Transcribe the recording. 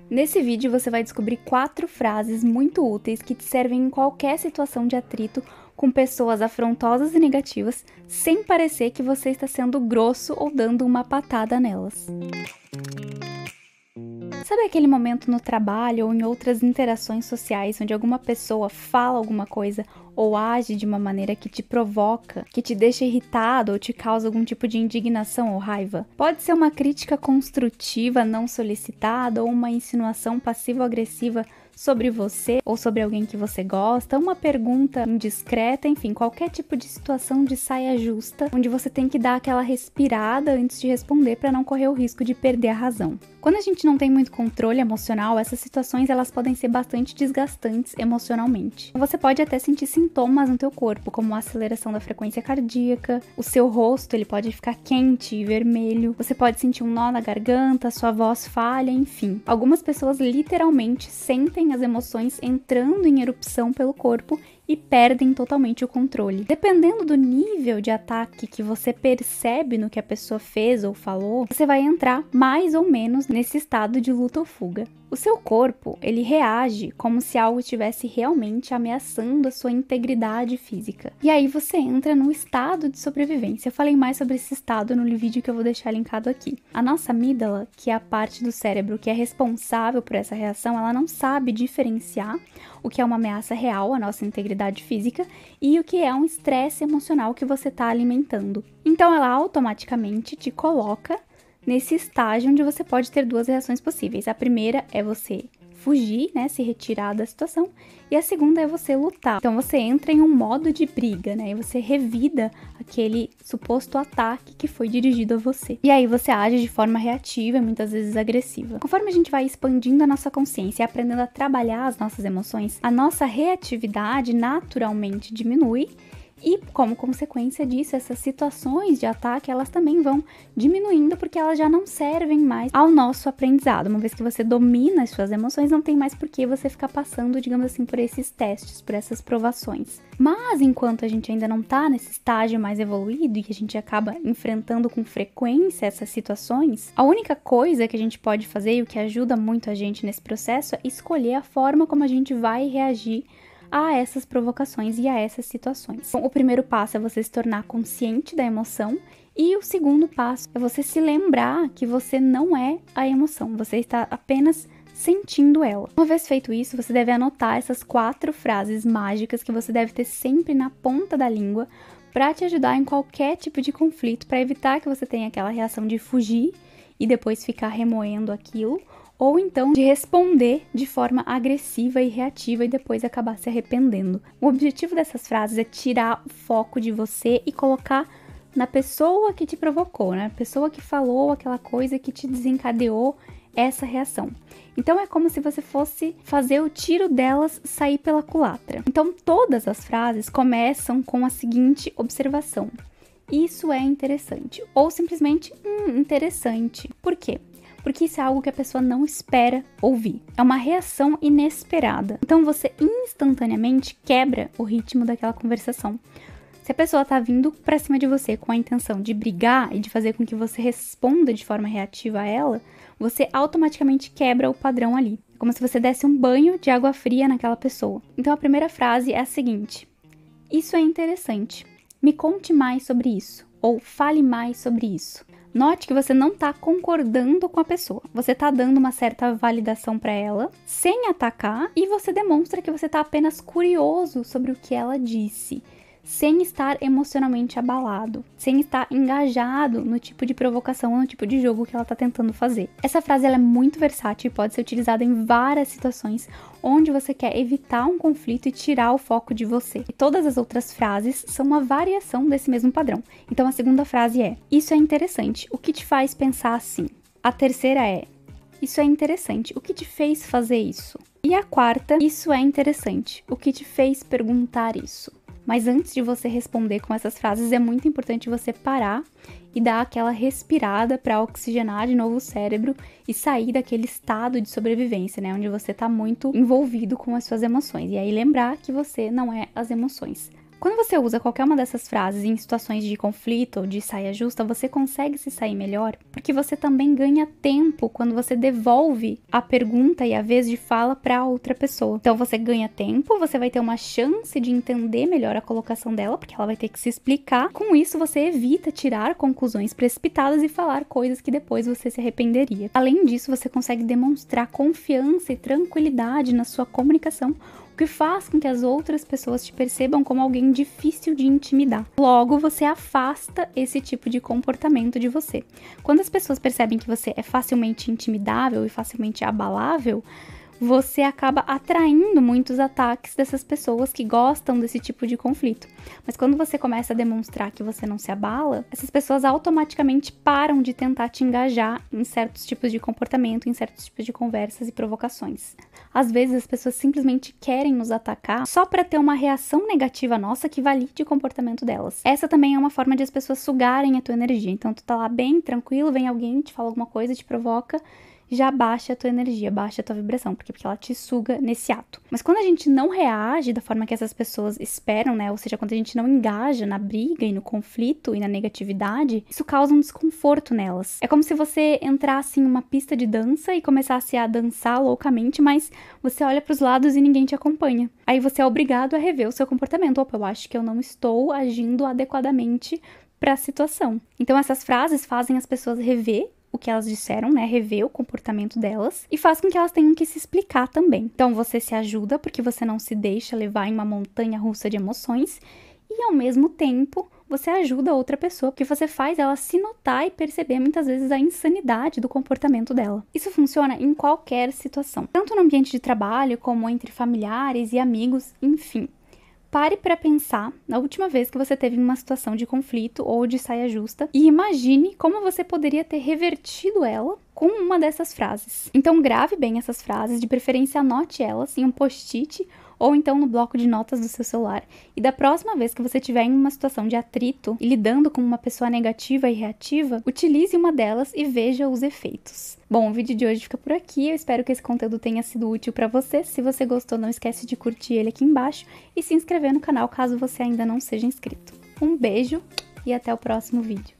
Nesse vídeo você vai descobrir 4 frases muito úteis que te servem em qualquer situação de atrito com pessoas afrontosas e negativas, sem parecer que você está sendo grosso ou dando uma patada nelas. Sabe aquele momento no trabalho ou em outras interações sociais onde alguma pessoa fala alguma coisa ou age de uma maneira que te provoca, que te deixa irritado ou te causa algum tipo de indignação ou raiva? Pode ser uma crítica construtiva não solicitada ou uma insinuação passivo-agressiva sobre você ou sobre alguém que você gosta, uma pergunta indiscreta, enfim, qualquer tipo de situação de saia justa, onde você tem que dar aquela respirada antes de responder para não correr o risco de perder a razão. Quando a gente não tem muito controle emocional, essas situações elas podem ser bastante desgastantes emocionalmente. Você pode até sentir sintomas no teu corpo, como a aceleração da frequência cardíaca, o seu rosto ele pode ficar quente e vermelho, você pode sentir um nó na garganta, sua voz falha, enfim. Algumas pessoas literalmente sentem as emoções entrando em erupção pelo corpo e perdem totalmente o controle. Dependendo do nível de ataque que você percebe no que a pessoa fez ou falou, você vai entrar mais ou menos nesse estado de luta ou fuga. O seu corpo, ele reage como se algo estivesse realmente ameaçando a sua integridade física. E aí você entra no estado de sobrevivência. Eu falei mais sobre esse estado no vídeo que eu vou deixar linkado aqui. A nossa amígdala, que é a parte do cérebro que é responsável por essa reação, ela não sabe diferenciar o que é uma ameaça real à nossa integridade física e o que é um estresse emocional que você está alimentando. Então ela automaticamente te coloca nesse estágio onde você pode ter 2 reações possíveis. A primeira é você fugir, né, se retirar da situação, e a segunda é você lutar. Então você entra em um modo de briga, né, e você revida aquele suposto ataque que foi dirigido a você. E aí você age de forma reativa, muitas vezes agressiva. Conforme a gente vai expandindo a nossa consciência e aprendendo a trabalhar as nossas emoções, a nossa reatividade naturalmente diminui. E, como consequência disso, essas situações de ataque, elas também vão diminuindo porque elas já não servem mais ao nosso aprendizado. Uma vez que você domina as suas emoções, não tem mais por que você ficar passando, digamos assim, por esses testes, por essas provações. Mas, enquanto a gente ainda não tá nesse estágio mais evoluído e que a gente acaba enfrentando com frequência essas situações, a única coisa que a gente pode fazer e o que ajuda muito a gente nesse processo é escolher a forma como a gente vai reagir a essas provocações e a essas situações. Então, o primeiro passo é você se tornar consciente da emoção e o segundo passo é você se lembrar que você não é a emoção, você está apenas sentindo ela. Uma vez feito isso, você deve anotar essas 4 frases mágicas que você deve ter sempre na ponta da língua para te ajudar em qualquer tipo de conflito, para evitar que você tenha aquela reação de fugir e depois ficar remoendo aquilo, ou então de responder de forma agressiva e reativa e depois acabar se arrependendo. O objetivo dessas frases é tirar o foco de você e colocar na pessoa que te provocou, né? A pessoa que falou aquela coisa que te desencadeou essa reação. Então é como se você fosse fazer o tiro delas sair pela culatra. Então todas as frases começam com a seguinte observação: isso é interessante. Ou simplesmente, interessante. Por quê? Porque isso é algo que a pessoa não espera ouvir. É uma reação inesperada. Então você instantaneamente quebra o ritmo daquela conversação. Se a pessoa tá vindo pra cima de você com a intenção de brigar e de fazer com que você responda de forma reativa a ela, você automaticamente quebra o padrão ali. Como se você desse um banho de água fria naquela pessoa. Então a primeira frase é a seguinte: isso é interessante. Me conte mais sobre isso. Ou fale mais sobre isso. Note que você não está concordando com a pessoa. Você está dando uma certa validação para ela, sem atacar, e você demonstra que você está apenas curioso sobre o que ela disse, sem estar emocionalmente abalado, sem estar engajado no tipo de provocação, no tipo de jogo que ela está tentando fazer. Essa frase ela é muito versátil e pode ser utilizada em várias situações onde você quer evitar um conflito e tirar o foco de você. E todas as outras frases são uma variação desse mesmo padrão. Então a segunda frase é: isso é interessante, o que te faz pensar assim? A terceira é: isso é interessante, o que te fez fazer isso? E a quarta: isso é interessante, o que te fez perguntar isso? Mas antes de você responder com essas frases, é muito importante você parar e dar aquela respirada para oxigenar de novo o cérebro e sair daquele estado de sobrevivência, né? Onde você está muito envolvido com as suas emoções. E aí lembrar que você não é as emoções. Quando você usa qualquer uma dessas frases em situações de conflito ou de saia justa, você consegue se sair melhor, porque você também ganha tempo quando você devolve a pergunta e a vez de fala para outra pessoa. Então você ganha tempo, você vai ter uma chance de entender melhor a colocação dela, porque ela vai ter que se explicar. Com isso, você evita tirar conclusões precipitadas e falar coisas que depois você se arrependeria. Além disso, você consegue demonstrar confiança e tranquilidade na sua comunicação, o que faz com que as outras pessoas te percebam como alguém difícil de intimidar. Logo, você afasta esse tipo de comportamento de você. Quando as pessoas percebem que você é facilmente intimidável e facilmente abalável, você acaba atraindo muitos ataques dessas pessoas que gostam desse tipo de conflito. Mas quando você começa a demonstrar que você não se abala, essas pessoas automaticamente param de tentar te engajar em certos tipos de comportamento, em certos tipos de conversas e provocações. Às vezes as pessoas simplesmente querem nos atacar só para ter uma reação negativa nossa que valide o comportamento delas. Essa também é uma forma de as pessoas sugarem a tua energia. Então tu tá lá bem tranquilo, vem alguém, te fala alguma coisa, te provoca, já baixa a tua energia, baixa a tua vibração, porque ela te suga nesse ato. Mas quando a gente não reage da forma que essas pessoas esperam, né, ou seja, quando a gente não engaja na briga e no conflito e na negatividade, isso causa um desconforto nelas. É como se você entrasse em uma pista de dança e começasse a dançar loucamente, mas você olha pros lados e ninguém te acompanha. Aí você é obrigado a rever o seu comportamento. Opa, eu acho que eu não estou agindo adequadamente para a situação. Então essas frases fazem as pessoas rever o que elas disseram, né, rever o comportamento delas e faz com que elas tenham que se explicar também. Então você se ajuda porque você não se deixa levar em uma montanha russa de emoções e ao mesmo tempo você ajuda a outra pessoa porque você faz ela se notar e perceber muitas vezes a insanidade do comportamento dela. Isso funciona em qualquer situação, tanto no ambiente de trabalho como entre familiares e amigos, enfim. Pare para pensar na última vez que você teve uma situação de conflito ou de saia justa e imagine como você poderia ter revertido ela com uma dessas frases. Então grave bem essas frases, de preferência anote elas em um post-it ou então no bloco de notas do seu celular. E da próxima vez que você estiver em uma situação de atrito e lidando com uma pessoa negativa e reativa, utilize uma delas e veja os efeitos. Bom, o vídeo de hoje fica por aqui. Eu espero que esse conteúdo tenha sido útil para você. Se você gostou, não esquece de curtir ele aqui embaixo e se inscrever no canal caso você ainda não seja inscrito. Um beijo e até o próximo vídeo.